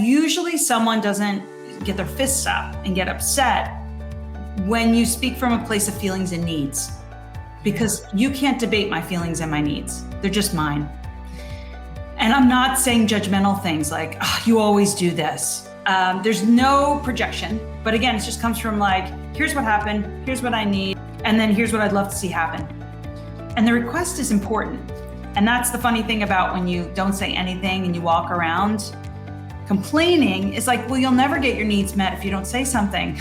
usually someone doesn't get their fists up and get upset when you speak from a place of feelings and needs, because you can't debate my feelings and my needs. They're just mine. And I'm not saying judgmental things like, oh, you always do this. There's no projection, but again, it just comes from like, here's what happened, here's what I need, and then here's what I'd love to see happen. And the request is important. And that's the funny thing about when you don't say anything and you walk around complaining, is like, well, you'll never get your needs met if you don't say something.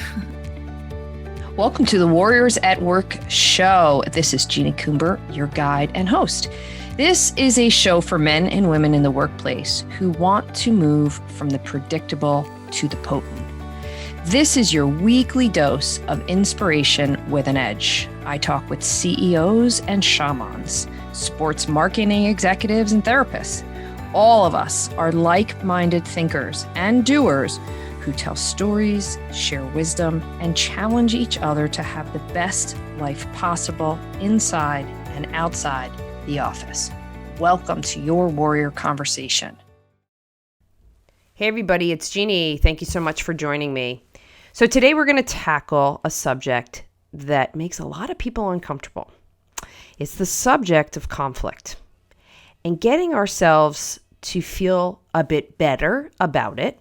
Welcome to the Warriors at Work show. This is Jeannie Coomber, your guide and host. This is a show for men and women in the workplace who want to move from the predictable to the potent. This is your weekly dose of inspiration with an edge. I talk with CEOs and shamans, sports marketing executives and therapists. All of us are like-minded thinkers and doers who tell stories, share wisdom, and challenge each other to have the best life possible inside and outside the office. Welcome to your Warrior Conversation. Hey everybody, it's Jeannie. Thank you so much for joining me. So today we're going to tackle a subject that makes a lot of people uncomfortable. It's the subject of conflict and getting ourselves to feel a bit better about it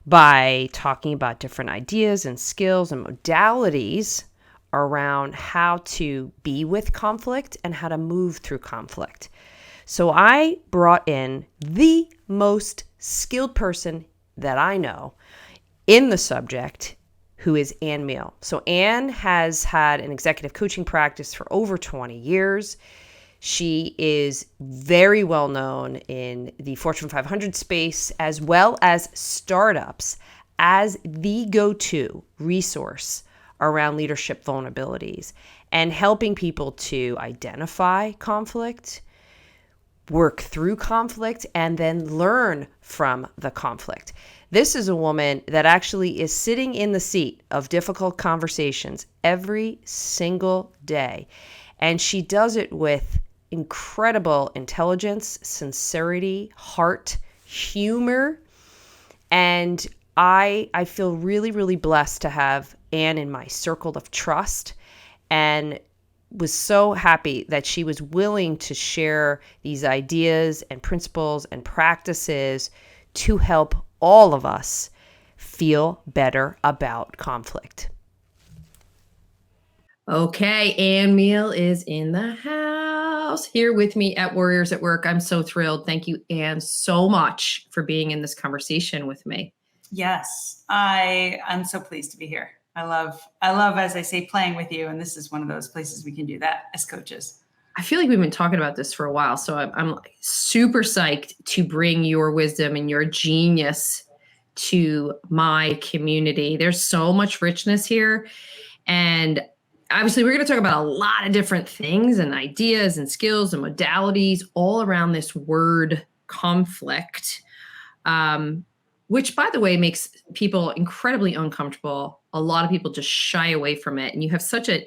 by talking about different ideas and skills and modalities around how to be with conflict and how to move through conflict. So I brought in the most skilled person that I know in the subject, who is Ann Mehl. So Ann has had an executive coaching practice for over 20 years. She is very well known in the Fortune 500 space, as well as startups, as the go-to resource around leadership vulnerabilities and helping people to identify conflict, work through conflict, and then learn from the conflict. This is a woman that actually is sitting in the seat of difficult conversations every single day. And she does it with incredible intelligence, sincerity, heart, humor. And I feel really, really blessed to have Ann in my circle of trust, and was so happy that she was willing to share these ideas and principles and practices to help all of us feel better about conflict. Okay, Ann Mehl is in the house here with me at Warriors at Work. I'm so thrilled. Thank you, Ann, so much for being in this conversation with me. Yes, I'm so pleased to be here. I love, as I say, playing with you. And this is one of those places we can do that as coaches. I feel like we've been talking about this for a while. So I'm super psyched to bring your wisdom and your genius to my community. There's so much richness here. And obviously, we're going to talk about a lot of different things and ideas and skills and modalities all around this word conflict, which, by the way, makes people incredibly uncomfortable. A lot of people just shy away from it. And you have such an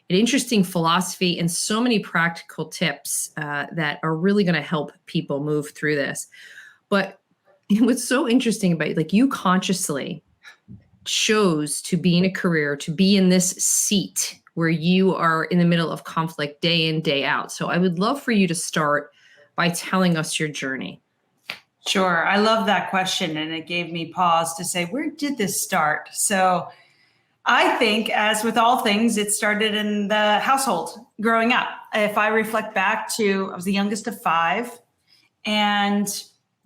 interesting philosophy and so many practical tips that are really going to help people move through this. But what's so interesting about it, like, you consciously chose to be in a career, to be in this seat where you are in the middle of conflict day in, day out. So I would love for you to start by telling us your journey. Sure. I love that question. And it gave me pause to say, where did this start? So I think, as with all things, it started in the household growing up. If I reflect back to, I was the youngest of 5. And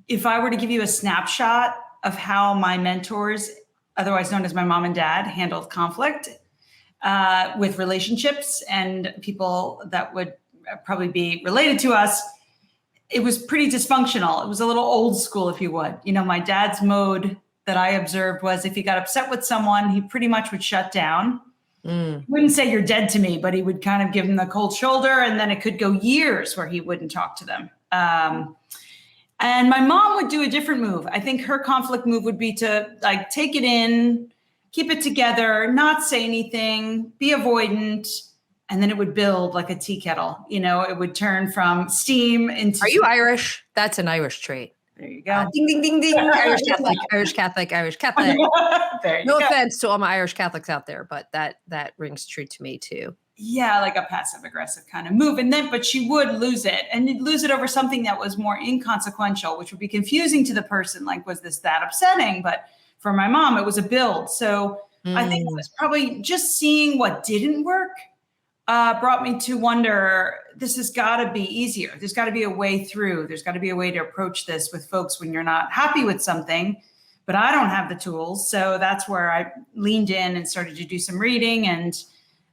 if I were to give you a snapshot of how my mentors, otherwise known as my mom and dad, handled conflict with relationships and people that would probably be related to us, it was pretty dysfunctional. It was a little old school, if you would. You know, my dad's mode that I observed was, if he got upset with someone, he pretty much would shut down. He wouldn't say you're dead to me, but he would kind of give them the cold shoulder. And then it could go years where he wouldn't talk to them. And my mom would do a different move. I think her conflict move would be to like take it in, keep it together, not say anything, be avoidant. And then it would build like a tea kettle. You know, it would turn from steam into... Are you Irish? That's an Irish trait. There you go. Ding, ding, ding, ding. Irish Catholic, Irish Catholic, Irish Catholic. There you No go. offense to all my Irish Catholics out there, but that rings true to me too. Yeah, like a passive aggressive kind of move. And then, but she would lose it, and you'd lose it over something that was more inconsequential, which would be confusing to the person. Like, was this that upsetting? But for my mom, it was a build. So I think it was probably just seeing what didn't work brought me to wonder, this has got to be easier. There's got to be a way through. There's got to be a way to approach this with folks when you're not happy with something, but I don't have the tools. So that's where I leaned in and started to do some reading. And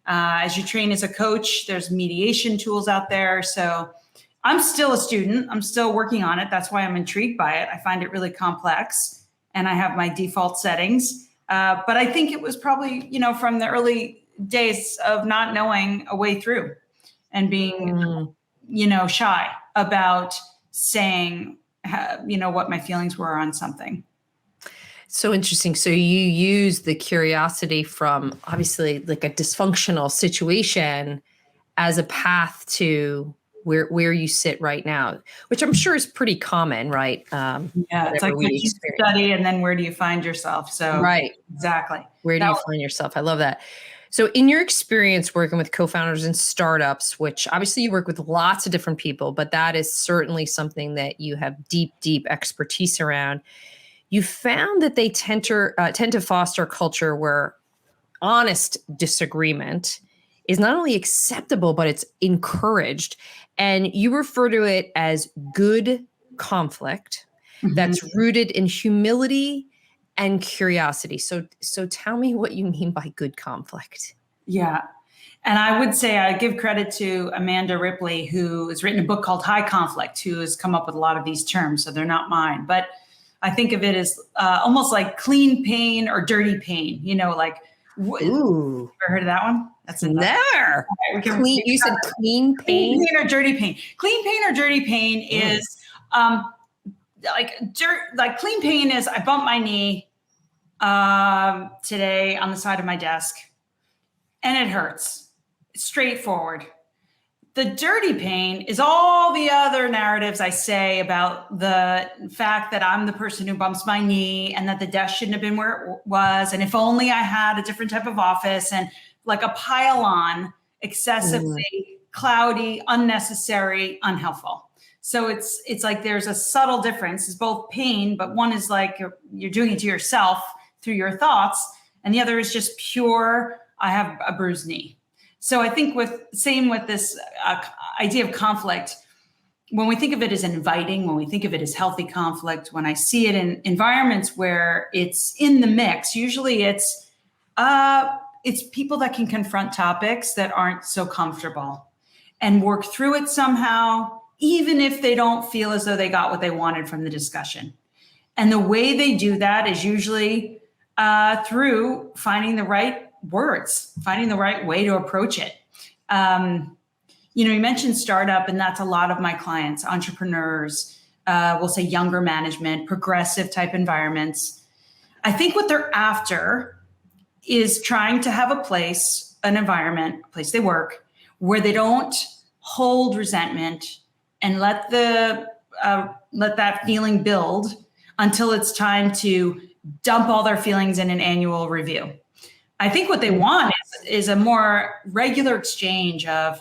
as you train as a coach, there's mediation tools out there. So I'm still a student. I'm still working on it. That's why I'm intrigued by it. I find it really complex, and I have my default settings. But I think it was probably, from the early days of not knowing a way through and being, shy about saying, what my feelings were on something. So interesting. So you use the curiosity from obviously like a dysfunctional situation as a path to where you sit right now, which I'm sure is pretty common, right? Yeah, it's like you study and then where do you find yourself? So right, exactly. Where do you find yourself? I love that. So in your experience working with co-founders and startups, which obviously you work with lots of different people, but that is certainly something that you have deep, deep expertise around. You found that they tend to foster a culture where honest disagreement is not only acceptable, but it's encouraged. And you refer to it as good conflict that's rooted in humility and curiosity. So tell me what you mean by good conflict. Yeah. And I would say I give credit to Amanda Ripley, who has written a book called High Conflict, who has come up with a lot of these terms. So they're not mine, but I think of it as almost like clean pain or dirty pain, like, Ooh, ever heard of that one? That's there. Clean, you said clean pain? Clean pain or dirty pain. Clean pain or dirty pain is like dirt. Like clean pain is I bumped my knee today on the side of my desk, and it hurts. It's straightforward. The dirty pain is all the other narratives I say about the fact that I'm the person who bumps my knee and that the desk shouldn't have been where it was. And if only I had a different type of office, and like a pile on, excessively cloudy, unnecessary, unhelpful. So it's like there's a subtle difference. It's both pain, but one is like you're doing it to yourself through your thoughts. And the other is just pure, I have a bruised knee. So I think with this idea of conflict, when we think of it as inviting, when we think of it as healthy conflict, when I see it in environments where it's in the mix, usually it's people that can confront topics that aren't so comfortable and work through it somehow, even if they don't feel as though they got what they wanted from the discussion. And the way they do that is usually through finding the right words, finding the right way to approach it. You mentioned startup, and that's a lot of my clients, entrepreneurs, we'll say younger management, progressive type environments. I think what they're after is trying to have a place, an environment, a place they work, where they don't hold resentment and let that feeling build until it's time to dump all their feelings in an annual review. I think what they want is a more regular exchange of,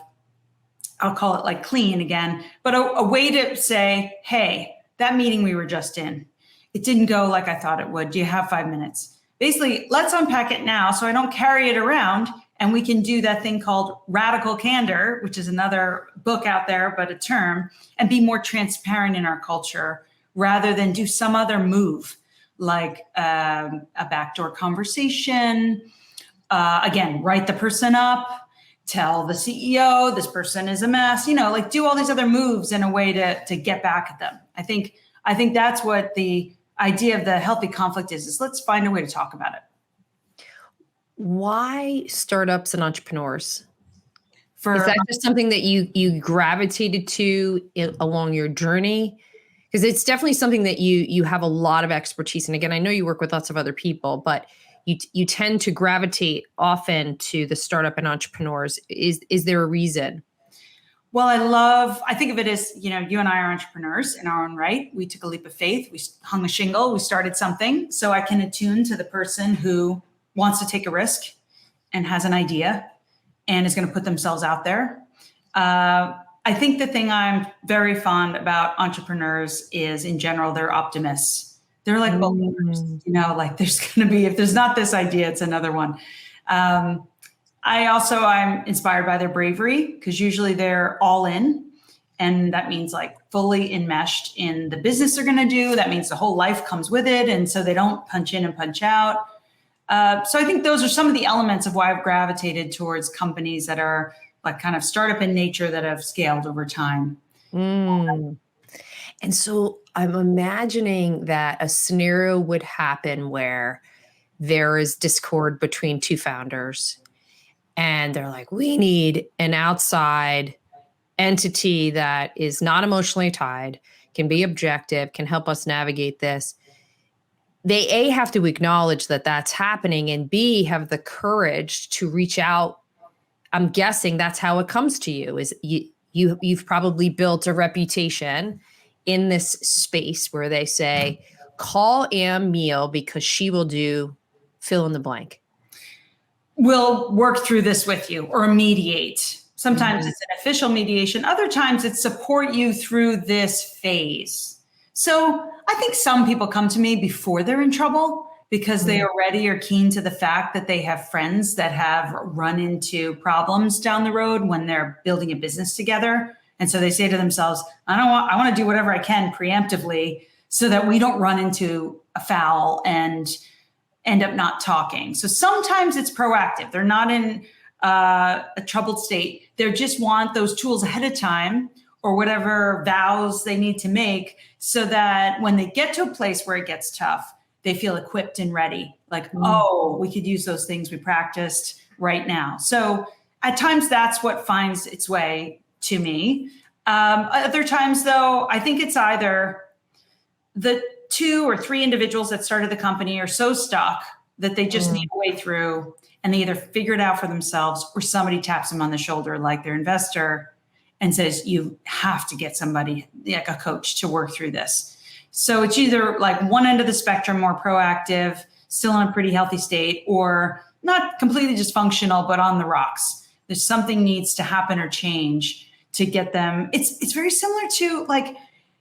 I'll call it like clean again, but a way to say, hey, that meeting we were just in, it didn't go like I thought it would. Do you have 5 minutes? Basically, let's unpack it now so I don't carry it around, and we can do that thing called radical candor, which is another book out there, but a term, and be more transparent in our culture rather than do some other move like a backdoor conversation. Again, write the person up, tell the CEO this person is a mess, like do all these other moves in a way to get back at them. I think that's what the idea of the healthy conflict is let's find a way to talk about it. Why startups and entrepreneurs? Is that just something that you gravitated to along your journey? Because it's definitely something that you have a lot of expertise in. Again, I know you work with lots of other people, but you tend to gravitate often to the startup and entrepreneurs. Is there a reason? Well, I think of it as, you and I are entrepreneurs in our own right. We took a leap of faith. We hung a shingle. We started something. So I can attune to the person who wants to take a risk and has an idea and is going to put themselves out there. I think the thing I'm very fond about entrepreneurs is, in general, they're optimists. They're like believers, like there's going to be, if there's not this idea, it's another one. I'm inspired by their bravery, because usually they're all in. And that means like fully enmeshed in the business they're going to do. That means the whole life comes with it. And so they don't punch in and punch out. So I think those are some of the elements of why I've gravitated towards companies that are like kind of startup in nature that have scaled over time. And so I'm imagining that a scenario would happen where there is discord between two founders. And they're like, we need an outside entity that is not emotionally tied, can be objective, can help us navigate this. They A, have to acknowledge that that's happening, and B, have the courage to reach out. I'm guessing that's how it comes to you, is you've probably built a reputation in this space where they say, call Ann Mehl because she will do fill in the blank. We'll work through this with you, or mediate. Sometimes it's an official mediation. Other times it's support you through this phase. So I think some people come to me before they're in trouble because they already are keen to the fact that they have friends that have run into problems down the road when they're building a business together. And so they say to themselves, I want to do whatever I can preemptively so that we don't run into a foul and end up not talking. So sometimes it's proactive. They're not in a troubled state. They just want those tools ahead of time, or whatever vows they need to make, so that when they get to a place where it gets tough, they feel equipped and ready. Like, oh, we could use those things we practiced right now. So at times that's what finds its way to me. Other times though, I think it's either the 2 or 3 individuals that started the company are so stuck that they just need a way through, and they either figure it out for themselves, or somebody taps them on the shoulder, like their investor, and says, you have to get somebody like a coach to work through this. So it's either like one end of the spectrum, more proactive, still in a pretty healthy state, or not completely dysfunctional, but on the rocks. There's something needs to happen or change to get them. It's very similar to like,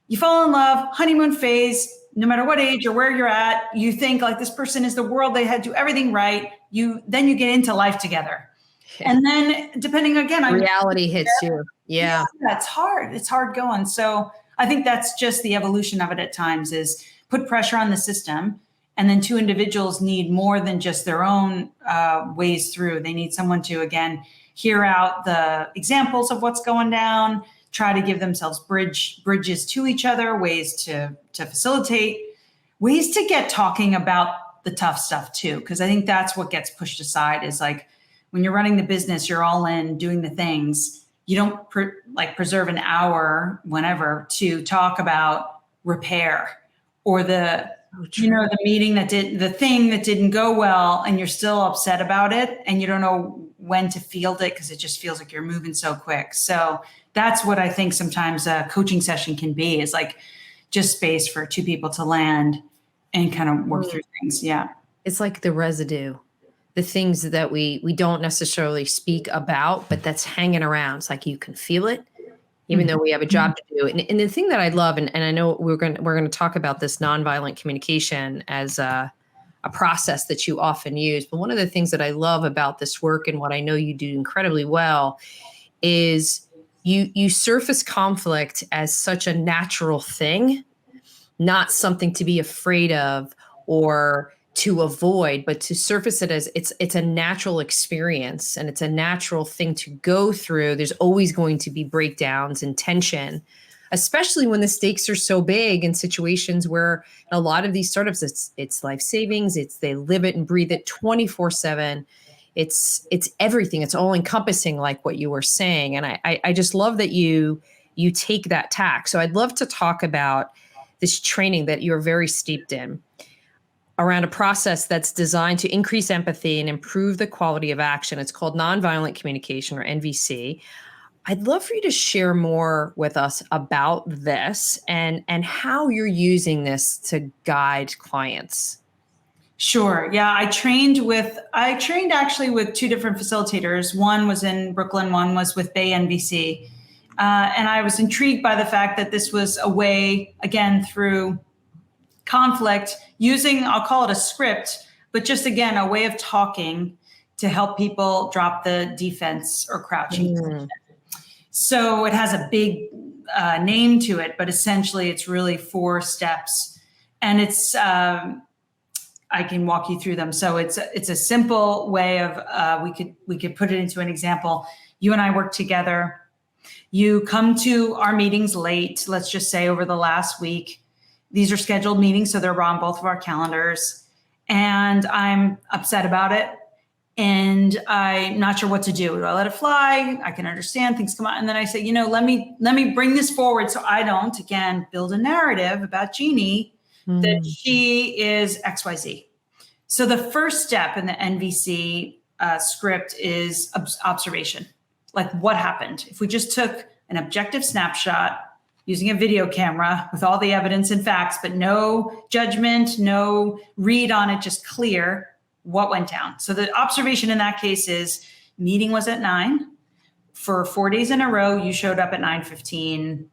you fall in love, honeymoon phase, no matter what age or where you're at, you think like this person is the world, they had to do everything right. Then you get into life together. Yeah. And then depending again on reality hits you. Yeah. It's hard. It's hard going. So I think that's just the evolution of it at times, is put pressure on the system. And then 2 individuals need more than just their own ways through. They need someone to, again, hear out the examples of what's going down, try to give themselves bridges to each other, ways to facilitate, ways to get talking about the tough stuff too. Because I think that's what gets pushed aside, is like when you're running the business, you're all in doing the things. You don't preserve an hour whenever to talk about repair, or the meeting the thing that didn't go well, and you're still upset about it, and you don't know when to field it because it just feels like you're moving so quick. So that's what I think sometimes a coaching session can be, is like just space for 2 people to land and kind of work through things. Yeah. It's like the residue, the things that we don't necessarily speak about, but that's hanging around. It's like you can feel it, even though we have a job to do. And the thing that I love, and I know we're going to talk about this nonviolent communication as a process that you often use. But one of the things that I love about this work, and what I know you do incredibly well, is you surface conflict as such a natural thing, not something to be afraid of or to avoid, but to surface it as it's a natural experience, and it's a natural thing to go through. There's always going to be breakdowns and tension, especially when the stakes are so big, in situations where a lot of these startups, it's life savings, they live it and breathe it 24/7. It's everything. It's all encompassing, like what you were saying. And I just love that you take that tack. So I'd love to talk about this training that you're very steeped in around a process that's designed to increase empathy and improve the quality of action. It's called nonviolent communication, or NVC. I'd love for you to share more with us about this and how you're using this to guide clients. Sure. Yeah, I trained actually with two different facilitators. One was in Brooklyn, one was with Bay NBC. And I was intrigued by the fact that this was a way, again, through conflict, using, I'll call it a script, but just again, a way of talking to help people drop the defense or crouching position. So it has a big name to it, but essentially it's really 4 steps, and it's I can walk you through them. So it's a simple way of we could put it into an example. You and I work together. You come to our meetings late. Let's just say over the last week. These are scheduled meetings, so they're on both of our calendars, and I'm upset about it. And I'm not sure what to do. Do I let it fly? I can understand things come out. And then I say, let me bring this forward so I don't, again, build a narrative about Jeannie that she is XYZ. So the first step in the NVC script is observation. Like, what happened? If we just took an objective snapshot using a video camera with all the evidence and facts, but no judgment, no read on it, just clear what went down. So the observation in that case is meeting was at 9 for 4 days in a row. You showed up at 9:15, ...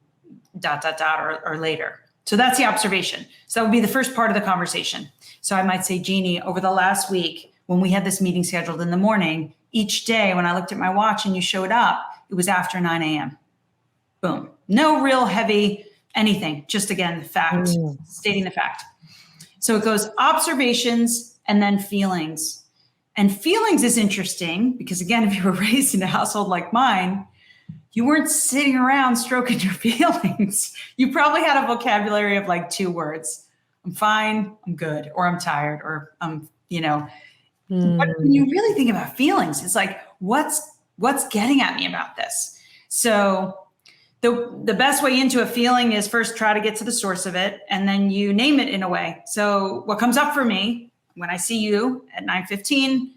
or later. So that's the observation. So that would be the first part of the conversation. So I might say, Jeannie, over the last week, when we had this meeting scheduled in the morning, each day when I looked at my watch and you showed up, it was after 9 a.m. Boom. No real heavy anything. Just again, the fact, stating the fact. So it goes observations and then feelings. And feelings is interesting because, again, if you were raised in a household like mine, you weren't sitting around stroking your feelings. You probably had a vocabulary of like 2 words. I'm fine, I'm good, or I'm tired, or But when you really think about feelings, it's like, what's getting at me about this? So the best way into a feeling is first try to get to the source of it, and then you name it in a way. So what comes up for me when I see you at 9:15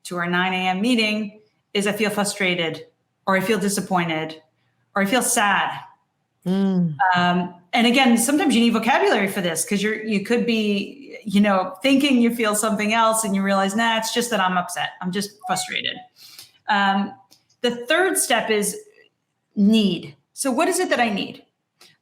to our 9 a.m. meeting is I feel frustrated, or I feel disappointed, or I feel sad. And again, sometimes you need vocabulary for this because you could be, thinking you feel something else and you realize, nah, it's just that I'm upset. I'm just frustrated. The third step is need. So what is it that I need?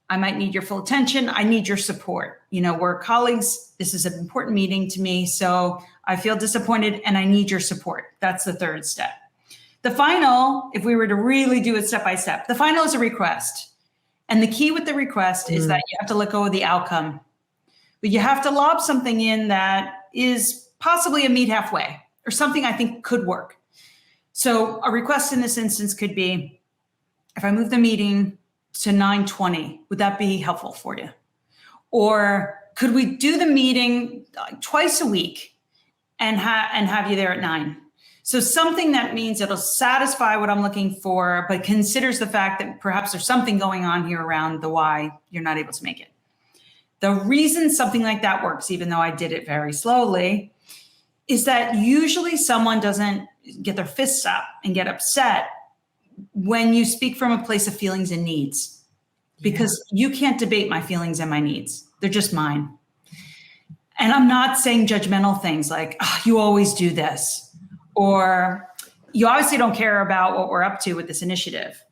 I might need your full attention. I need your support. We're colleagues. This is an important meeting to me. So I feel disappointed and I need your support. That's the third step. The final, if we were to really do it step by step, the final is a request. And the key with the request is that you have to let go of the outcome, but you have to lob something in that is possibly a meet halfway or something I think could work. So a request in this instance could be, if I move the meeting to 9:20, would that be helpful for you? Or could we do the meeting twice a week and have you there at 9? So something that means it'll satisfy what I'm looking for, but considers the fact that perhaps there's something going on here around the why you're not able to make it. The reason something like that works, even though I did it very slowly, is that usually someone doesn't get their fists up and get upset when you speak from a place of feelings and needs, because you can't debate my feelings and my needs. They're just mine. And I'm not saying judgmental things like, you always do this, or you obviously don't care about what we're up to with this initiative.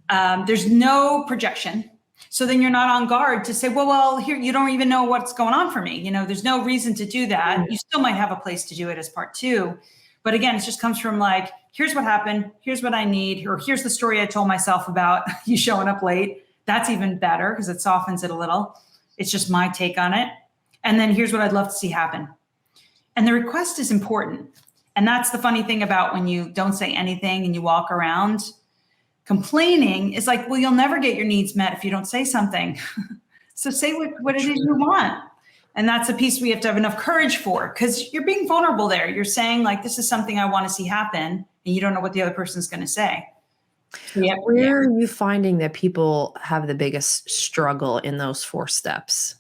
There's no projection. So then you're not on guard to say, well, here, you don't even know what's going on for me. There's no reason to do that. You still might have a place to do it as part 2. But again, it just comes from like, here's what happened. Here's what I need. Or here's the story I told myself about you showing up late. That's even better because it softens it a little. It's just my take on it. And then here's what I'd love to see happen. And the request is important. And that's the funny thing about when you don't say anything and you walk around complaining, is like, well, you'll never get your needs met if you don't say something. So say what it is you want. And that's a piece we have to have enough courage for, because you're being vulnerable there. You're saying like, this is something I want to see happen, and you don't know what the other person's going to say. Yeah. Where are you finding that people have the biggest struggle in those 4 steps?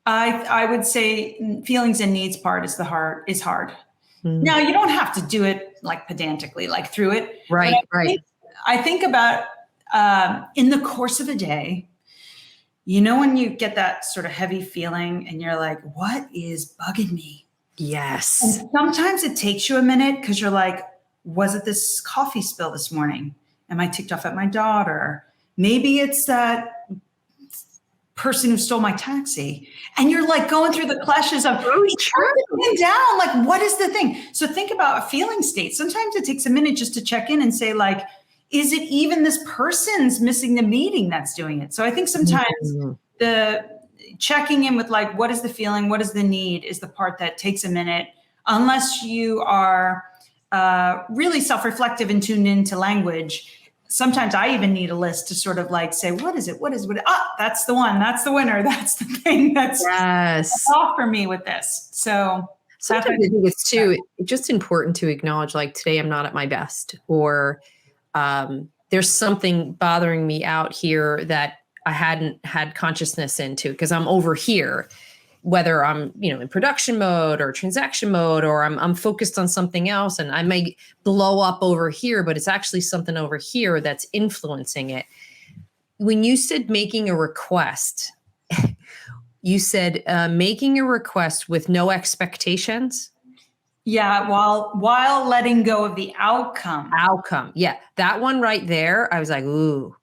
I would say feelings and needs part is hard. Now, you don't have to do it like pedantically, like through it. Right. I think about in the course of a day, when you get that sort of heavy feeling and you're like, what is bugging me? Yes. And sometimes it takes you a minute because you're like, was it this coffee spill this morning? Am I ticked off at my daughter? Maybe it's that person who stole my taxi. And you're like going through the clashes of down, like, what is the thing? So think about a feeling state. Sometimes it takes a minute just to check in and say, like, is it even this person's missing the meeting that's doing it? So I think sometimes the checking in with like, what is the feeling? What is the need is the part that takes a minute, unless you are really self-reflective and tuned into language. Sometimes I even need a list to sort of like say, what is it? That's the one. That's the winner. That's the thing that's off for me with this. So sometimes I think it's just important to acknowledge, like, today I'm not at my best, or there's something bothering me out here that I hadn't had consciousness into because I'm over here, whether I'm, in production mode or transaction mode, or I'm focused on something else, and I may blow up over here, but it's actually something over here that's influencing it. When you said making a request, you said making a request with no expectations. Yeah, while letting go of the outcome. Yeah, that one right there, I was like, ooh,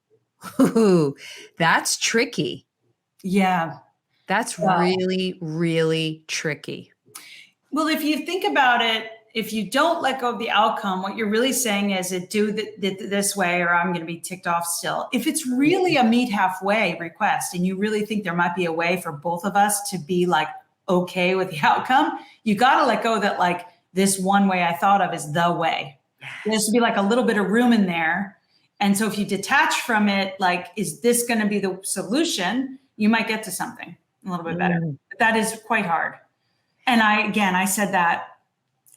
that's tricky. Yeah. That's really, really tricky. Well, if you think about it, if you don't let go of the outcome, what you're really saying is do this way, or I'm going to be ticked off still. If it's really a meet halfway request and you really think there might be a way for both of us to be like okay with the outcome, you got to let go that like this one way I thought of is the way. There has to be like a little bit of room in there. And so if you detach from it, like, is this going to be the solution? You might get to something a little bit better. But that is quite hard. And I said that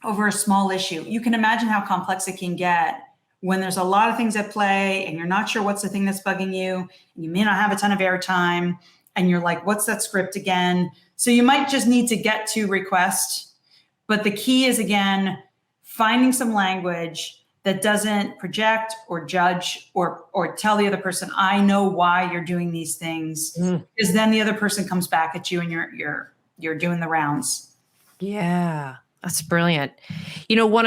over a small issue. You can imagine how complex it can get when there's a lot of things at play and you're not sure what's the thing that's bugging you. And you may not have a ton of airtime and you're like, what's that script again? So you might just need to get to request. But the key is, again, finding some language that doesn't project or judge or tell the other person, I know why you're doing these things, because then the other person comes back at you and you're doing the rounds. Yeah, that's brilliant. One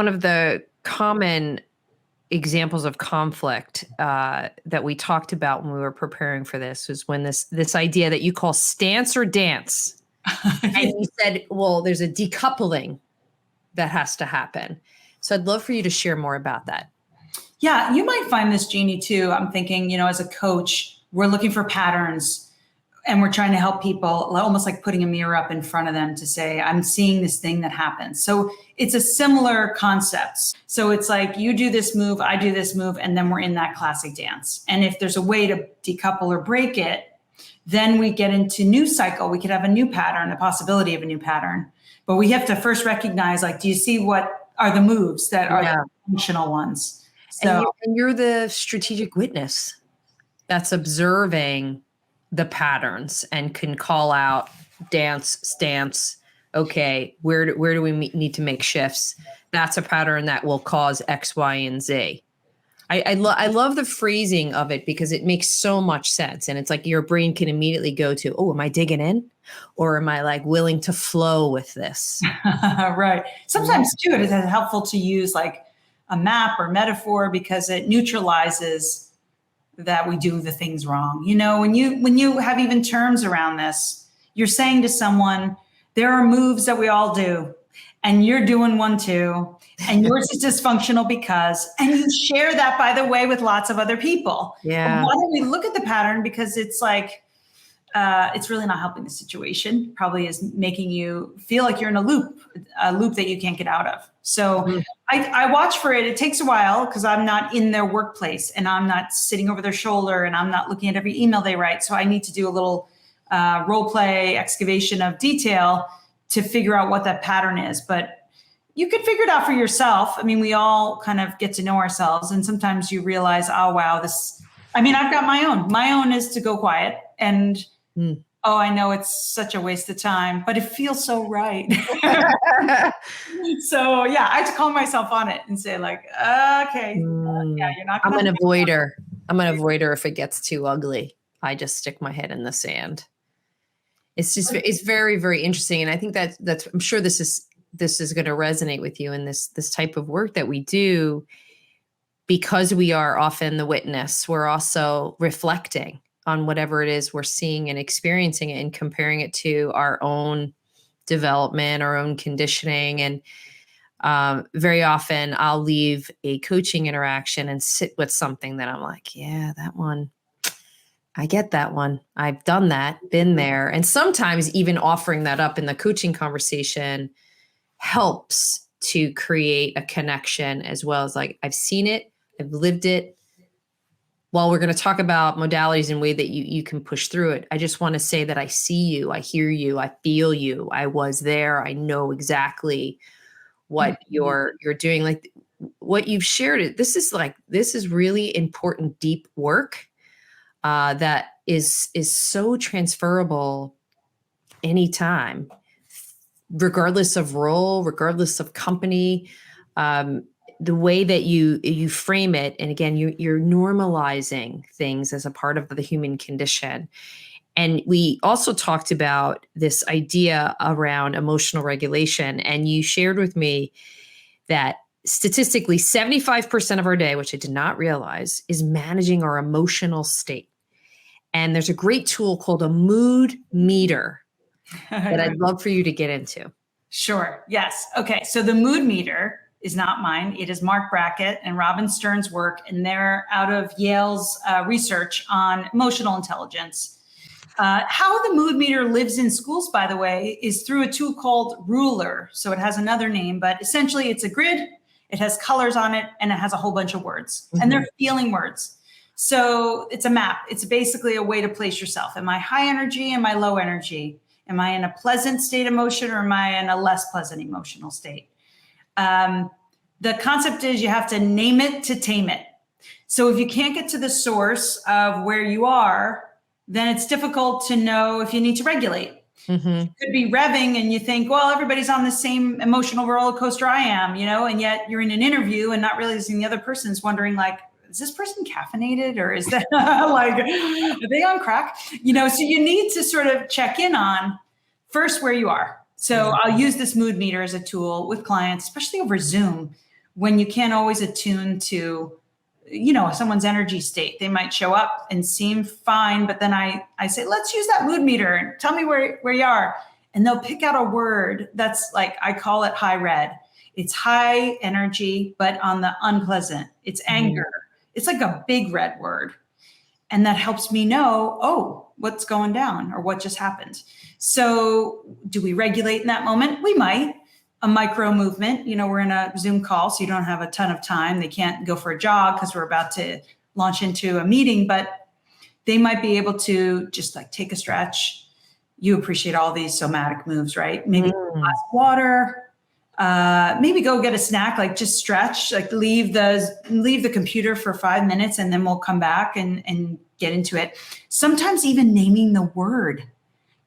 of the common examples of conflict that we talked about when we were preparing for this was when this idea that you call stance or dance. And you said, well, there's a decoupling that has to happen. So I'd love for you to share more about that. Yeah, you might find this, Jeannie, too. I'm thinking, as a coach, we're looking for patterns and we're trying to help people, almost like putting a mirror up in front of them to say, I'm seeing this thing that happens. So it's a similar concept. So it's like you do this move, I do this move, and then we're in that classic dance. And if there's a way to decouple or break it, then we get into new cycle. We could have a new pattern, a possibility of a new pattern. But we have to first recognize, like, do you see what are the moves that are the functional ones? So, and you're the strategic witness that's observing the patterns and can call out dance, stance. Okay, where do we need to make shifts? That's a pattern that will cause X, Y, and Z. I love the phrasing of it because it makes so much sense. And it's like your brain can immediately go to, oh, am I digging in? Or am I like willing to flow with this? Right. Sometimes too, it is helpful to use like a map or metaphor because it neutralizes that we do the things wrong. When you have even terms around this, you're saying to someone, there are moves that we all do and you're doing one too. And yours is dysfunctional because, and you share that, by the way, with lots of other people. Yeah. Why don't we look at the pattern? Because it's like, it's really not helping the situation. Probably is making you feel like you're in a loop that you can't get out of. So I watch for it. It takes a while because I'm not in their workplace and I'm not sitting over their shoulder and I'm not looking at every email they write. So I need to do a little role play excavation of detail to figure out what that pattern is. But you could figure it out for yourself. I mean, we all kind of get to know ourselves. And sometimes you realize, oh, wow, I've got my own. My own is to go quiet and oh, I know it's such a waste of time, but it feels so right. So yeah, I just call myself on it and say like, okay, yeah, you're not I'm going an avoider. I'm an avoider if it gets too ugly. I just stick my head in the sand. It's very, very interesting. And I think that's I'm sure this is going to resonate with you in this type of work that we do, because we are often the witness. We're also reflecting on whatever it is we're seeing and experiencing it and comparing it to our own development, our own conditioning. And very often I'll leave a coaching interaction and sit with something that I'm like, yeah, that one, I get that one. I've done that, been there. And sometimes even offering that up in the coaching conversation helps to create a connection, as well as like, I've seen it, I've lived it. While we're going to talk about modalities and way that you can push through it, I just want to say that I see you, I hear you, I feel you. I was there. I know exactly what you're doing. Like what you've shared, this is really important, deep work that is so transferable anytime, regardless of role, regardless of company. The way that you frame it, and again, you're normalizing things as a part of the human condition. And we also talked about this idea around emotional regulation. And you shared with me that statistically 75% of our day, which I did not realize, is managing our emotional state. And there's a great tool called a mood meter that I'd love for you to get into. Sure. Yes. Okay. So the mood meter is not mine. It is Mark Brackett and Robin Stern's work, and they're out of Yale's research on emotional intelligence. How the mood meter lives in schools, by the way, is through a tool called Ruler. So it has another name, but essentially it's a grid. It has colors on it, and it has a whole bunch of words, and they're feeling words. So it's a map. It's basically a way to place yourself. Am I high energy? Am I low energy? Am I in a pleasant state emotion, or am I in a less pleasant emotional state? The concept is you have to name it to tame it. So if you can't get to the source of where you are, then it's difficult to know if you need to regulate. You could be revving and you think, well, everybody's on the same emotional roller coaster I am, and yet you're in an interview and not realizing the other person's wondering like, is this person caffeinated, or is that like, are they on crack? So you need to sort of check in on first where you are. So I'll use this mood meter as a tool with clients, especially over Zoom, when you can't always attune to, someone's energy state. They might show up and seem fine, but then I say, let's use that mood meter and tell me where you are. And they'll pick out a word that's like, I call it high red. It's high energy, but on the unpleasant. It's anger. It's like a big red word. And that helps me know, oh, what's going down or what just happened. So do we regulate in that moment? We might. A micro movement, we're in a Zoom call, so you don't have a ton of time. They can't go for a jog because we're about to launch into a meeting, but they might be able to just like take a stretch. You appreciate all these somatic moves, right? Maybe a glass of water, maybe go get a snack, like just stretch, like leave the computer for 5 minutes, and then we'll come back and get into it. Sometimes even naming the word,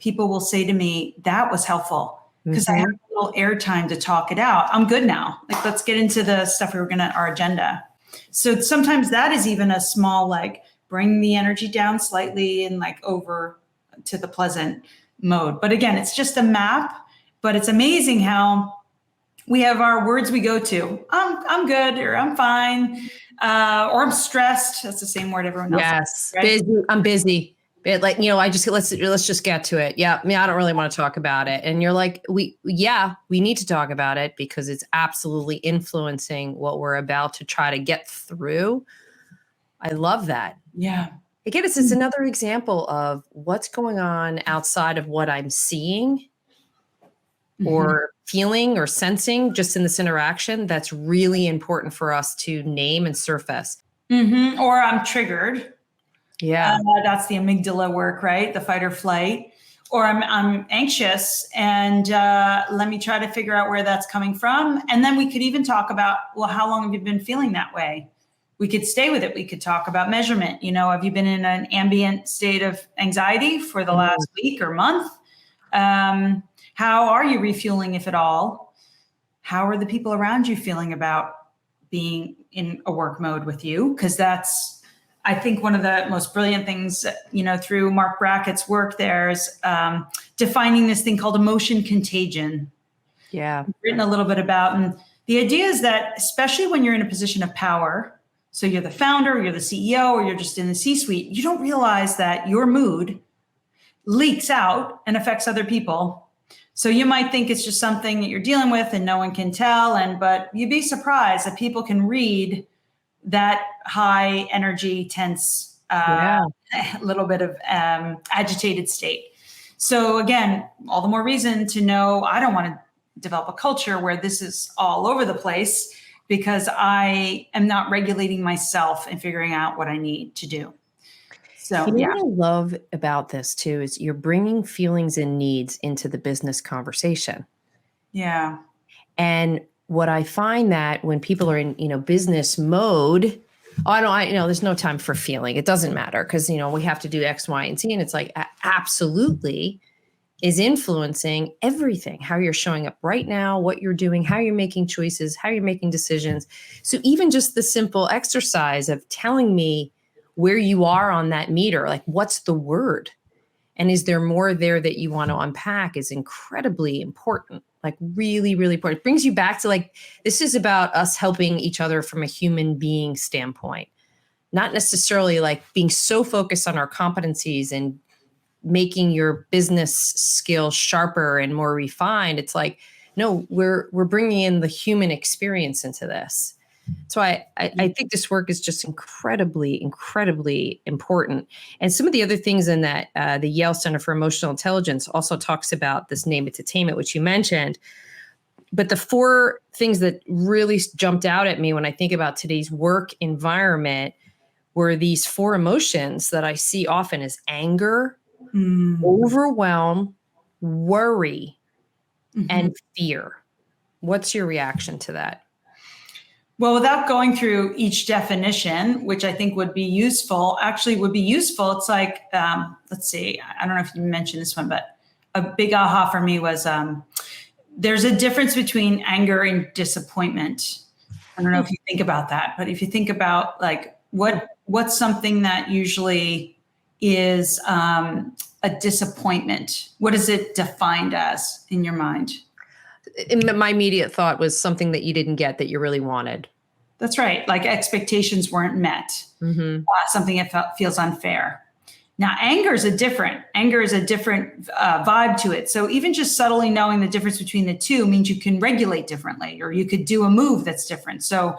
people will say to me, that was helpful because I have a little airtime to talk it out. I'm good now. Like, let's get into the stuff our agenda. So sometimes that is even a small, like bring the energy down slightly and like over to the pleasant mode. But again, it's just a map, but it's amazing how we have our words we go to. I'm good, or I'm fine, or I'm stressed. That's the same word everyone else. Yes, right? busy. I'm busy. Like, let's just get to it. Yeah, I don't really want to talk about it. And you're like, we need to talk about it because it's absolutely influencing what we're about to try to get through. I love that. Yeah. Again, it's another example of what's going on outside of what I'm seeing or feeling or sensing just in this interaction. That's really important for us to name and surface. Or I'm triggered. Yeah. That's the amygdala work, right? The fight or flight. Or I'm anxious, and let me try to figure out where that's coming from. And then we could even talk about, well, how long have you been feeling that way? we could stay with it. We could talk about measurement. Have you been in an ambient state of anxiety for the last week or month? How are you refueling, if at all? How are the people around you feeling about being in a work mode with you? Because that's, I think, one of the most brilliant things, through Mark Brackett's work, there's defining this thing called emotion contagion. Yeah. I've written a little bit about, and the idea is that, especially when you're in a position of power, so you're the founder, you're the CEO, or you're just in the C-suite, you don't realize that your mood leaks out and affects other people. So you might think it's just something that you're dealing with and no one can tell, but you'd be surprised that people can read that high energy, tense, a little bit of agitated state. So again, all the more reason to know I don't want to develop a culture where this is all over the place, because I am not regulating myself and figuring out what I need to do. So, what I love about this too is you're bringing feelings and needs into the business conversation. Yeah. And what I find that when people are in, business mode, there's no time for feeling. It doesn't matter because, we have to do X, Y, and Z. And it's like, absolutely is influencing everything, how you're showing up right now, what you're doing, how you're making choices, how you're making decisions. So even just the simple exercise of telling me where you are on that meter, like what's the word? And is there more there that you want to unpack is incredibly important, like really, really important. It brings you back to this is about us helping each other from a human being standpoint, not necessarily being so focused on our competencies and making your business skills sharper and more refined. It's no, we're bringing in the human experience into this. So I think this work is just incredibly, incredibly important. And some of the other things in that the Yale Center for Emotional Intelligence also talks about this name it attainment, which you mentioned. But the 4 things that really jumped out at me when I think about today's work environment were these 4 emotions that I see often as anger, overwhelm, worry, and fear. What's your reaction to that? Well, without going through each definition, which I think would be useful, it's like, let's see, I don't know if you mentioned this one, but a big aha for me was there's a difference between anger and disappointment. I don't know if you think about that, but if you think about what's something that usually is a disappointment, what is it defined as in your mind? My immediate thought was something that you didn't get that you really wanted. That's right. Like expectations weren't met. Something that feels unfair. Now, anger is a different vibe to it. So even just subtly knowing the difference between the two means you can regulate differently, or you could do a move that's different. So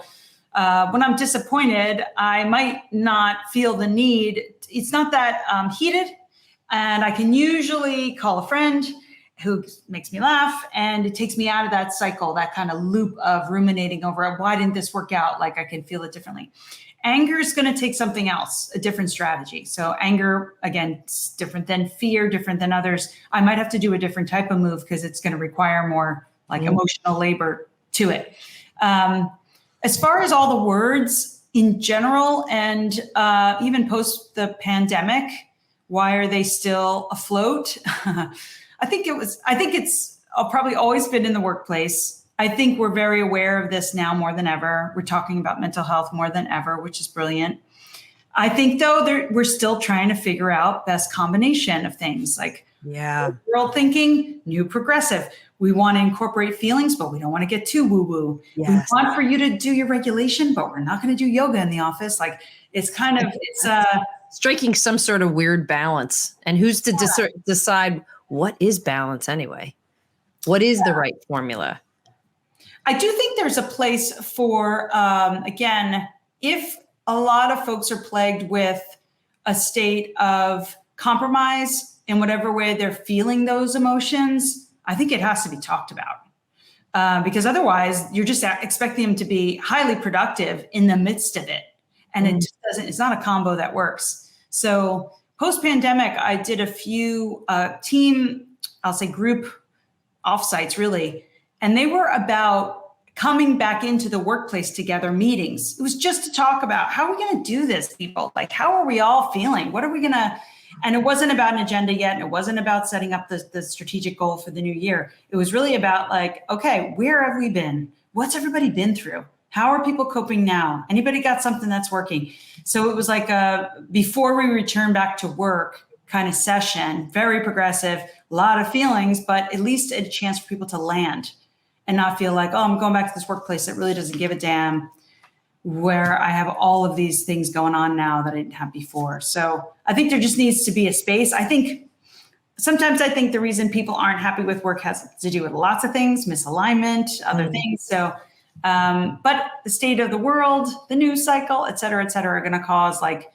when I'm disappointed, I might not feel the need. It's not that heated, and I can usually call a friend who makes me laugh, and it takes me out of that cycle, that kind of loop of ruminating over why didn't this work out? I can feel it differently. Anger is going to take something else, a different strategy. So anger, again, it's different than fear, different than others. I might have to do a different type of move because it's going to require more emotional labor to it. As far as all the words in general, and even post the pandemic, why are they still afloat? I think it's probably always been in the workplace. I think we're very aware of this now more than ever. We're talking about mental health more than ever, which is brilliant. I think, though, we're still trying to figure out best combination of things world thinking, new progressive. We want to incorporate feelings, but we don't want to get too woo-woo. Yes. We want for you to do your regulation, but we're not going to do yoga in the office. It's striking some sort of weird balance. And who's to decide what is balance anyway? What is the right formula? I do think there's a place for, again, if a lot of folks are plagued with a state of compromise in whatever way they're feeling those emotions, I think it has to be talked about. Because otherwise you're just expecting them to be highly productive in the midst of it. And it just doesn't, it's not a combo that works. So post-pandemic, I did a few group offsites really. And they were about coming back into the workplace together, meetings. It was just to talk about how are we going to do this, people? Like, how are we all feeling? What are we going to, and it wasn't about an agenda yet. And it wasn't about setting up the strategic goal for the new year. It was really about like, okay, where have we been? What's everybody been through? How are people coping now? Anybody got something that's working? So it was like before we return back to work kind of session, very progressive, a lot of feelings, but at least a chance for people to land and not feel like, oh, I'm going back to this workplace that really doesn't give a damn, where I have all of these things going on now that I didn't have before. So I think there just needs to be a space. Sometimes I think the reason people aren't happy with work has to do with lots of things, misalignment, other things. So, but the state of the world, the news cycle, et cetera, are going to cause like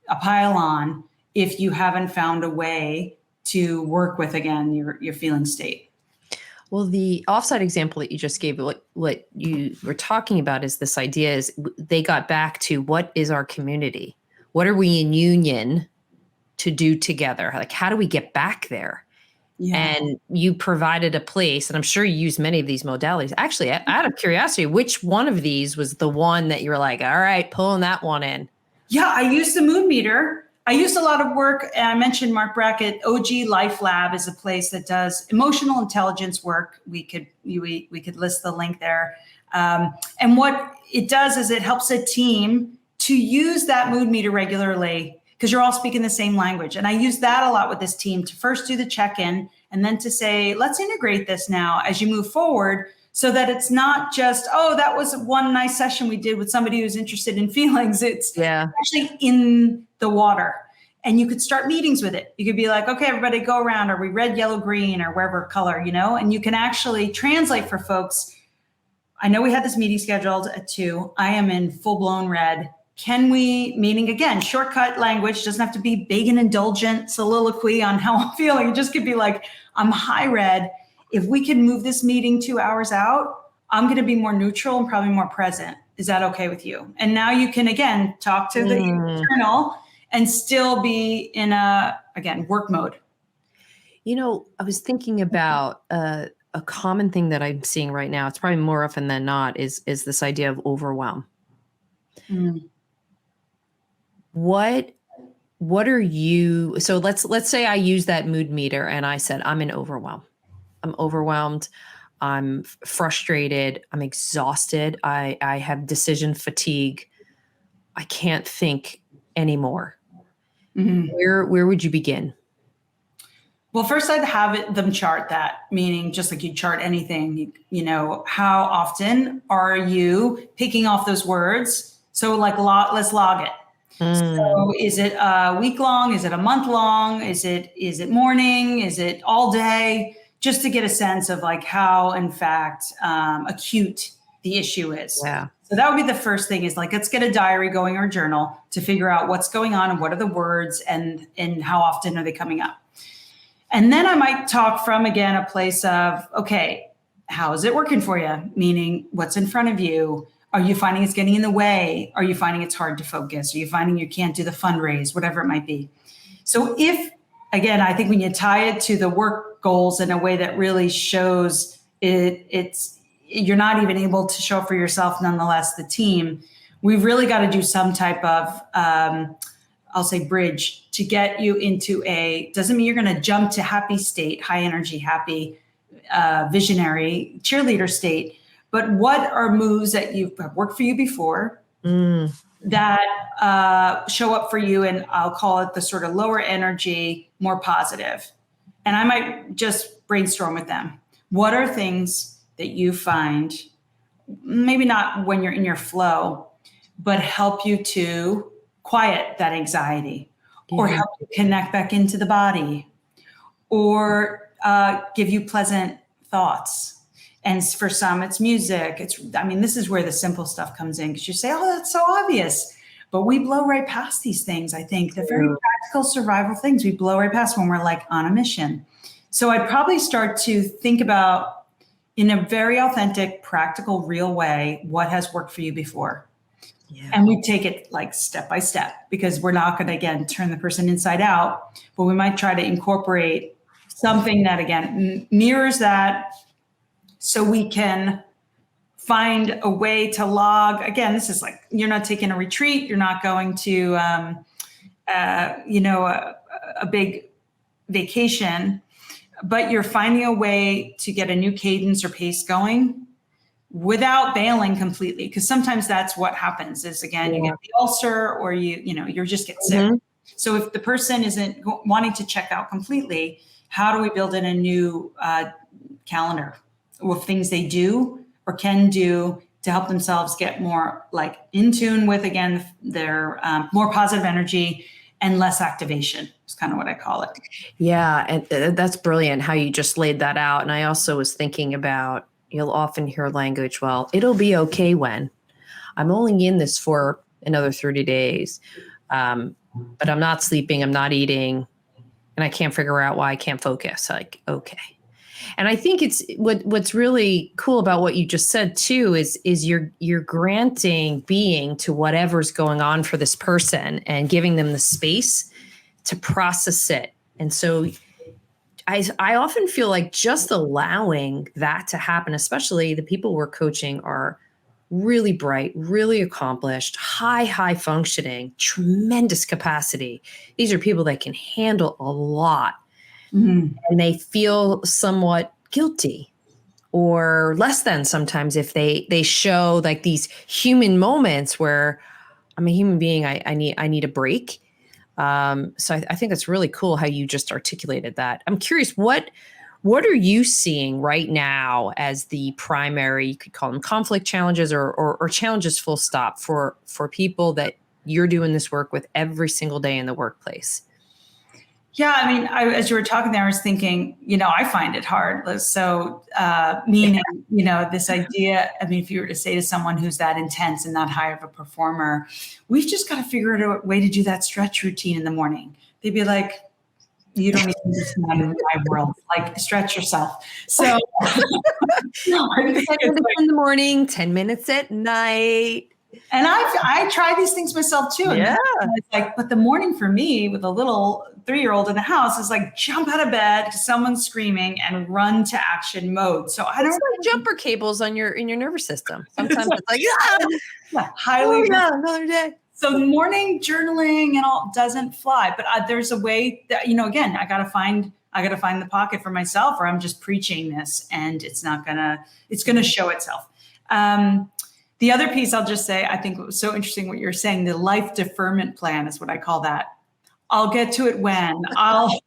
a pile on if you haven't found a way to work with, again, your feeling state. Well, the offsite example that you just gave, what you were talking about is this idea is they got back to what is our community? What are we in union to do together? Like, how do we get back there? Yeah. And you provided a place, and I'm sure you use many of these modalities. Actually, out of curiosity, which one of these was the one that you were like, all right, pulling that one in? Yeah, I used the mood meter. I used a lot of work, and I mentioned Mark Brackett. OG Life Lab is a place that does emotional intelligence work. We could list the link there. And what it does is it helps a team to use that mood meter regularly because you're all speaking the same language. And I use that a lot with this team to first do the check-in and then to say, let's integrate this now as you move forward so that it's not just, oh, that was one nice session we did with somebody who's interested in feelings. It's actually in the water. And you could start meetings with it. You could be like, okay, everybody go around. Are we red, yellow, green, or wherever color, and you can actually translate for folks. I know we had this meeting scheduled at 2:00. I am in full blown red. Can we, meaning again, shortcut language, doesn't have to be big and indulgent soliloquy on how I'm feeling. It just could be like, I'm high red. If we can move this meeting 2 hours out, I'm going to be more neutral and probably more present. Is that okay with you? And now you can, again, talk to the internal and still be in work mode. I was thinking about a common thing that I'm seeing right now. It's probably more often than not is this idea of overwhelm. What are you? So let's say I use that mood meter and I said, I'm in overwhelm. I'm overwhelmed. I'm frustrated. I'm exhausted. I have decision fatigue. I can't think anymore. Where would you begin? Well, first I'd have them chart that, meaning just like you chart anything, how often are you picking off those words? So like let's log it. So is it a week long? Is it a month long? Is it morning? Is it all day? Just to get a sense of like how, in fact, acute the issue is. Yeah. So that would be the first thing is like, let's get a diary going or journal to figure out what's going on and what are the words and how often are they coming up. And then I might talk from, again, a place of, okay, how is it working for you? Meaning what's in front of you? Are you finding it's getting in the way? Are you finding it's hard to focus? Are you finding you can't do the fundraise, whatever it might be? So again, I think when you tie it to the work goals in a way that really shows you're not even able to show for yourself, nonetheless, the team, we've really got to do some type of, I'll say bridge to get you into doesn't mean you're going to jump to happy state, high energy, happy, visionary cheerleader state, but what are moves that have worked for you before that show up for you? And I'll call it the sort of lower energy, more positive. And I might just brainstorm with them. What are things that you find, maybe not when you're in your flow, but help you to quiet that anxiety or help you connect back into the body or give you pleasant thoughts? And for some, it's music. This is where the simple stuff comes in because you say, oh, that's so obvious. But we blow right past these things. I think the very practical survival things we blow right past when we're like on a mission. So I'd probably start to think about in a very authentic, practical, real way, what has worked for you before. Yeah. And we take it like step by step because we're not going to, again, turn the person inside out, but we might try to incorporate something that, again, mirrors that so we can find a way to log. Again, this is like, you're not taking a retreat. You're not going to, a big vacation, but you're finding a way to get a new cadence or pace going without bailing completely. Because sometimes that's what happens is, again, you get the ulcer or you just get sick. So if the person isn't wanting to check out completely, how do we build in a new calendar of things they do or can do to help themselves get more like in tune with, again, their more positive energy and less activation is kind of what I call it. Yeah. And that's brilliant how you just laid that out. And I also was thinking about, you'll often hear language, well, it'll be okay when I'm only in this for another 30 days. But I'm not sleeping, I'm not eating, and I can't figure out why I can't focus. Like, okay. And I think it's what's really cool about what you just said too is you're granting being to whatever's going on for this person and giving them the space to process it. And so I often feel like just allowing that to happen, especially the people we're coaching are really bright, really accomplished, high functioning, tremendous capacity. These are people that can handle a lot. And they feel somewhat guilty or less than sometimes if they show like these human moments where I'm a human being, I need a break. So I think it's really cool how you just articulated that. I'm curious, what are you seeing right now as the primary, you could call them conflict challenges or challenges full stop for people that you're doing this work with every single day in the workplace? Yeah, I mean, as you were talking there, I was thinking, I find it hard. So, meaning, this idea, I mean, if you were to say to someone who's that intense and that high of a performer, we've just got to figure out a way to do that stretch routine in the morning. They'd be like, you don't need to do this in my world, like stretch yourself. So, 10 minutes in the morning, 10 minutes at night. And I try these things myself too. Yeah. And it's like, but the morning for me with a little 3-year-old in the house is like jump out of bed, someone's screaming, and run to action mode. So I don't like jumper cables in your nervous system. Sometimes it's like, highly another day. So the morning journaling and all doesn't fly, but there's a way that, again, I got to find the pocket for myself, or I'm just preaching this and it's going to show itself. The other piece I'll just say, I think it was so interesting what you're saying, the life deferment plan is what I call that. I'll get to it when life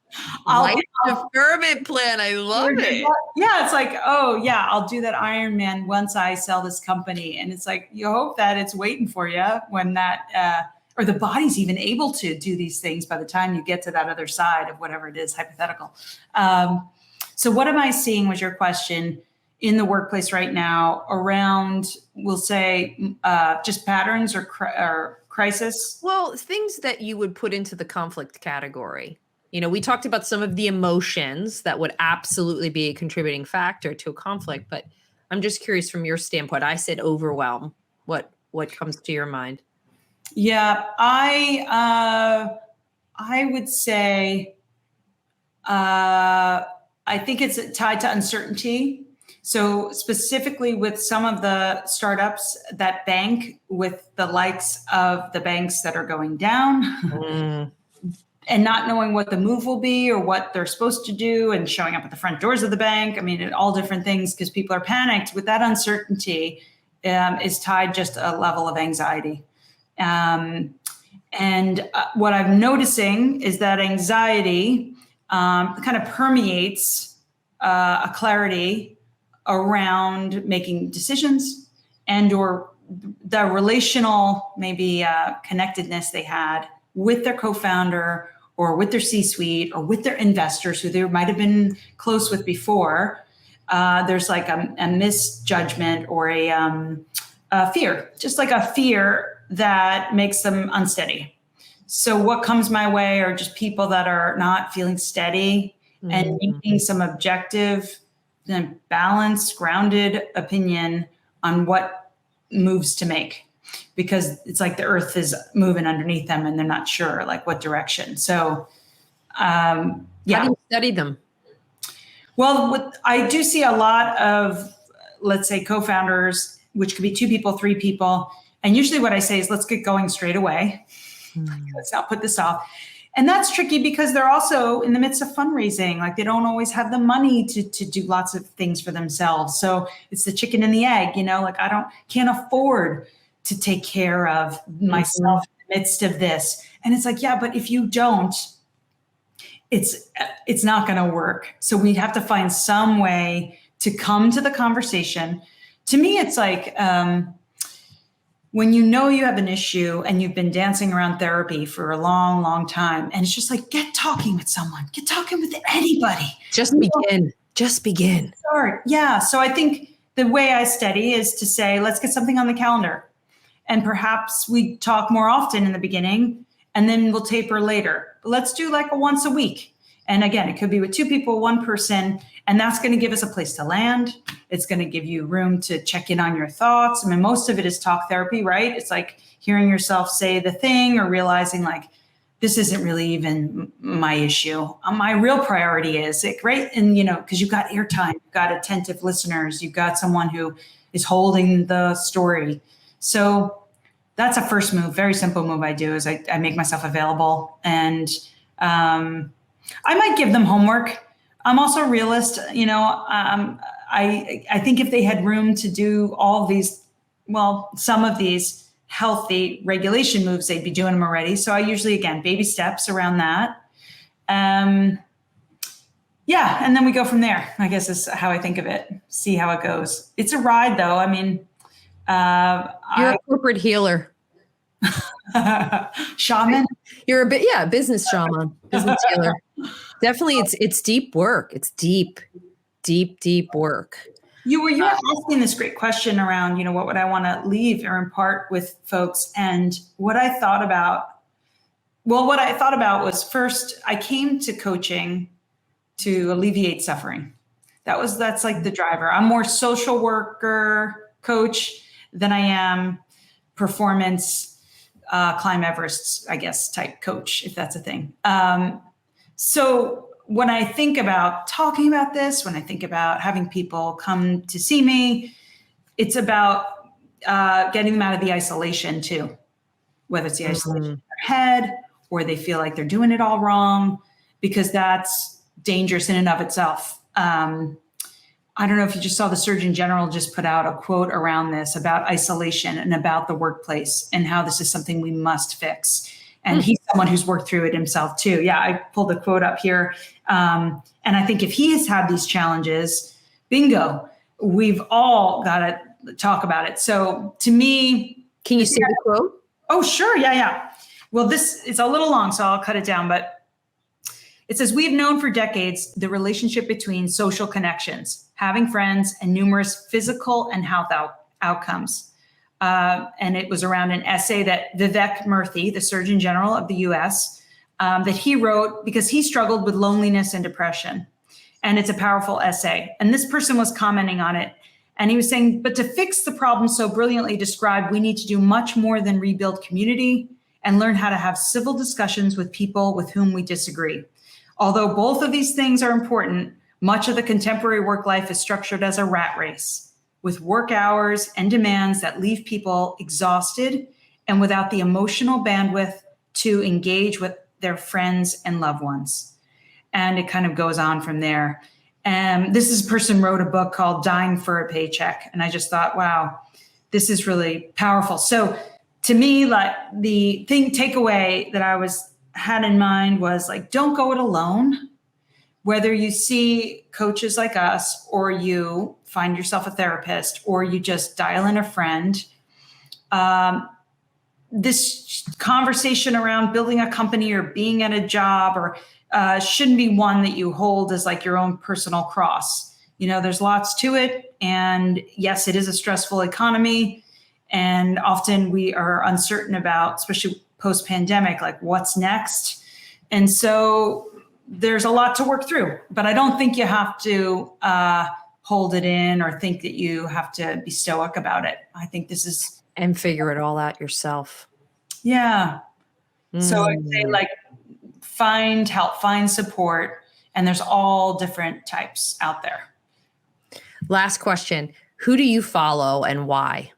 deferment plan. I love it. Yeah. It's like, oh yeah, I'll do that Ironman once I sell this company. And it's like, you hope that it's waiting for you when that, or the body's even able to do these things by the time you get to that other side of whatever it is, hypothetical. So what am I seeing was your question in the workplace right now around, we'll say, just patterns or crisis? Well, things that you would put into the conflict category. We talked about some of the emotions that would absolutely be a contributing factor to a conflict, but I'm just curious from your standpoint. I said overwhelm. What comes to your mind? Yeah, I would say I think it's tied to uncertainty. So specifically with some of the startups that bank with the likes of the banks that are going down and not knowing what the move will be or what they're supposed to do and showing up at the front doors of the bank. I mean, all different things because people are panicked. With that uncertainty is tied just a level of anxiety. And what I'm noticing is that anxiety kind of permeates a clarity around making decisions and or the relational maybe connectedness they had with their co-founder or with their C-suite or with their investors who they might have been close with before. There's like a misjudgment or a fear, just like a fear that makes them unsteady. So what comes my way are just people that are not feeling steady and making some objective and balanced, grounded opinion on what moves to make, because it's like the earth is moving underneath them and they're not sure like what direction. So, yeah. How do you study them? Well, I do see a lot of, let's say, co-founders which could be 2 people, 3 people. And usually what I say is, let's get going straight away. Let's not put this off. And that's tricky because they're also in the midst of fundraising. Like they don't always have the money to do lots of things for themselves. So it's the chicken and the egg, like can't afford to take care of myself in the midst of this. And it's like, yeah, but if you don't, it's not going to work. So we have to find some way to come to the conversation. To me, it's like, when you have an issue and you've been dancing around therapy for a long, long time, and it's just like, get talking with someone, get talking with anybody. Just begin. Start. Yeah. So I think the way I study is to say, let's get something on the calendar. And perhaps we talk more often in the beginning and then we'll taper later. But let's do like a once a week. And again, it could be with 2 people, 1 person, and that's going to give us a place to land. It's going to give you room to check in on your thoughts. I mean, most of it is talk therapy, right? It's like hearing yourself say the thing or realizing like, this isn't really even my issue. My real priority is it, right? And, because you've got airtime, you've got attentive listeners, you've got someone who is holding the story. So that's a first move, very simple move I do is I make myself available, and I might give them homework. I'm also a realist, I think if they had room to do all these, some of these healthy regulation moves, they'd be doing them already. So I usually, again, baby steps around that. And then we go from there, I guess is how I think of it. See how it goes. It's a ride though. I mean, you're a corporate healer. Shaman. You're business shaman, business healer. Definitely. It's deep work. It's deep work. You were asking this great question around, what would I want to leave or impart with folks? And what I thought about was, first, I came to coaching to alleviate suffering. That's like the driver. I'm more social worker coach than I am performance, climb Everest, I guess, type coach, if that's a thing. So when I think about talking about this, when I think about having people come to see me, it's about getting them out of the isolation too, whether it's the isolation in their head or they feel like they're doing it all wrong, because that's dangerous in and of itself. I don't know if you just saw the Surgeon General just put out a quote around this about isolation and about the workplace and how this is something we must fix. And he's someone who's worked through it himself too. Yeah, I pulled the quote up here. And I think if he has had these challenges, bingo, we've all got to talk about it. So to me— Can you see the quote? Oh, sure. Yeah. Well, it's a little long, so I'll cut it down. But it says, we've known for decades the relationship between social connections, having friends, and numerous physical and health outcomes. And it was around an essay that Vivek Murthy, the Surgeon General of the US, that he wrote because he struggled with loneliness and depression. And it's a powerful essay. And this person was commenting on it. And he was saying, but to fix the problem so brilliantly described, we need to do much more than rebuild community and learn how to have civil discussions with people with whom we disagree. Although both of these things are important, much of the contemporary work life is structured as a rat race, with work hours and demands that leave people exhausted and without the emotional bandwidth to engage with their friends and loved ones. And it kind of goes on from there. And this person wrote a book called Dying for a Paycheck. And I just thought, wow, this is really powerful. So to me, like the takeaway that I had in mind was like, don't go it alone. Whether you see coaches like us, or you find yourself a therapist, or you just dial in a friend, this conversation around building a company or being at a job or shouldn't be one that you hold as like your own personal cross. There's lots to it. And yes, it is a stressful economy. And often we are uncertain about, especially post-pandemic, like what's next. And so there's a lot to work through, but I don't think you have to hold it in or think that you have to be stoic about it. I think this is— And figure it all out yourself. Yeah. So I'd say like find help, find support, and there's all different types out there. Last question. Who do you follow and why?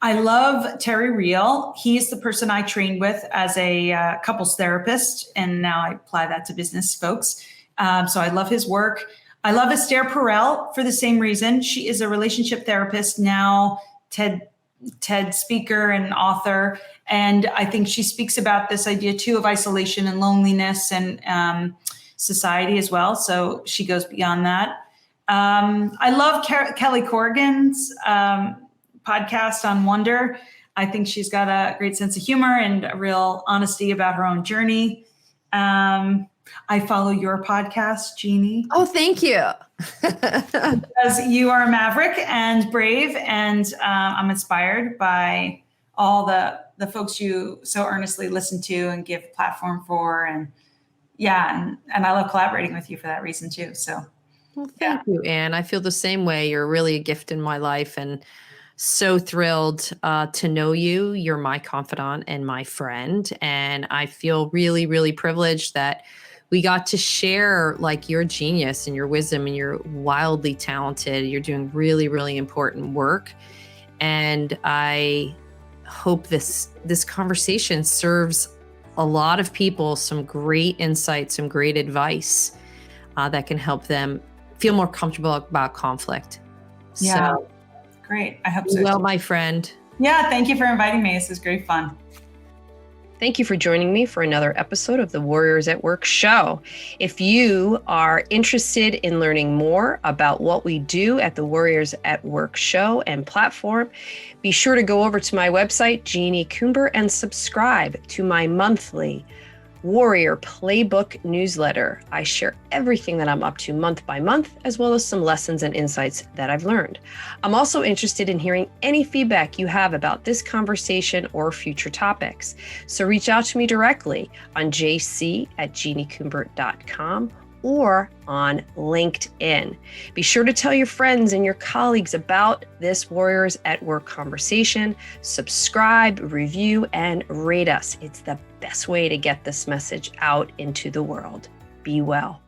I love Terry Real. He's the person I trained with as a couples therapist, and now I apply that to business folks. So I love his work. I love Esther Perel for the same reason. She is a relationship therapist, now TED speaker and author. And I think she speaks about this idea too of isolation and loneliness and society as well. So she goes beyond that. I love Kelly Corrigan's podcast on Wonder. I think she's got a great sense of humor and a real honesty about her own journey. I follow your podcast, Jeannie. Oh, thank you. Because you are a maverick and brave, and I'm inspired by all the folks you so earnestly listen to and give a platform for. And I love collaborating with you for that reason too. So well, thank you, Ann. I feel the same way. You're really a gift in my life, and so thrilled to know you. You're my confidant and my friend. And I feel really, really privileged that we got to share like your genius and your wisdom, and you're wildly talented. You're doing really, really important work. And I hope this conversation serves a lot of people some great insight, some great advice that can help them feel more comfortable about conflict. Yeah. So, great. I hope so. Well, my friend. Yeah. Thank you for inviting me. This is great fun. Thank you for joining me for another episode of the Warriors at Work show. If you are interested in learning more about what we do at the Warriors at Work show and platform, be sure to go over to my website, Jeannie Coomber, and subscribe to my monthly Warrior Playbook newsletter. I share everything that I'm up to month by month, as well as some lessons and insights that I've learned. I'm also interested in hearing any feedback you have about this conversation or future topics. So reach out to me directly on jc@jeanniecoomber.com or on LinkedIn. Be sure to tell your friends and your colleagues about this Warriors at Work conversation. Subscribe, review, and rate us. It's the best way to get this message out into the world. Be well.